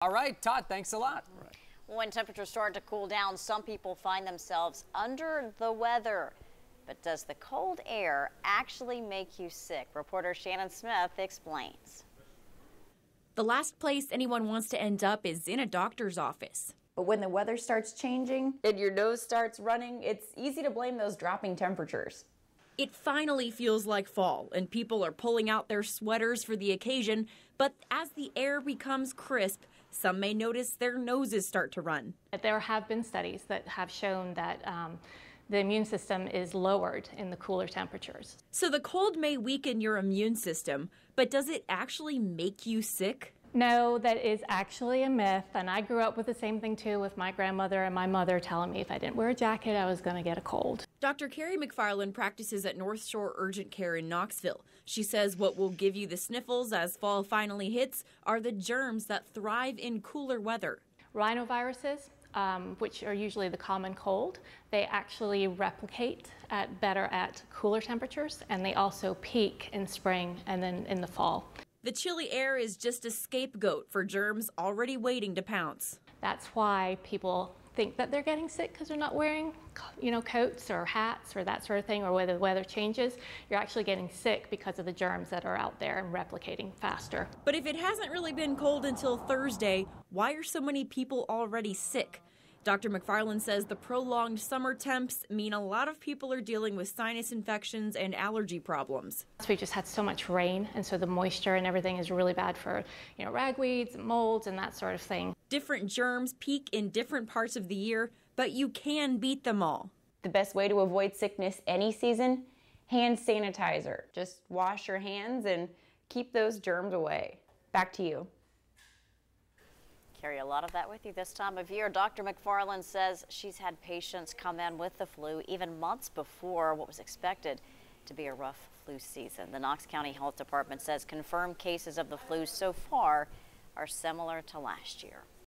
All right, Todd, thanks a lot. When temperatures start to cool down, some people find themselves under the weather. But does the cold air actually make you sick? Reporter Shannon Smith explains. The last place anyone wants to end up is in a doctor's office. But when the weather starts changing and your nose starts running, it's easy to blame those dropping temperatures. It finally feels like fall, and people are pulling out their sweaters for the occasion. But as the air becomes crisp, some may notice their noses start to run. There have been studies that have shown that the immune system is lowered in the cooler temperatures. So the cold may weaken your immune system, but does it actually make you sick? No, that is actually a myth, and I grew up with the same thing too, with my grandmother and my mother telling me if I didn't wear a jacket, I was going to get a cold. Dr. Carrie McFarland practices at North Shore Urgent Care in Knoxville. She says what will give you the sniffles as fall finally hits are the germs that thrive in cooler weather. Rhinoviruses, which are usually the common cold, they actually replicate better at cooler temperatures, and they also peak in spring and then in the fall. The chilly air is just a scapegoat for germs already waiting to pounce. That's why people think that they're getting sick because they're not wearing, coats or hats or that sort of thing, or whether the weather changes. You're actually getting sick because of the germs that are out there and replicating faster. But if it hasn't really been cold until Thursday, why are so many people already sick? Dr. McFarland says the prolonged summer temps mean a lot of people are dealing with sinus infections and allergy problems. We just had so much rain, and so the moisture and everything is really bad for, ragweeds, molds, and that sort of thing. Different germs peak in different parts of the year, but you can beat them all. The best way to avoid sickness any season? Hand sanitizer. Just wash your hands and keep those germs away. Back to you. Carry a lot of that with you this time of year. Dr. McFarland says she's had patients come in with the flu even months before what was expected to be a rough flu season. The Knox County Health Department says confirmed cases of the flu so far are similar to last year.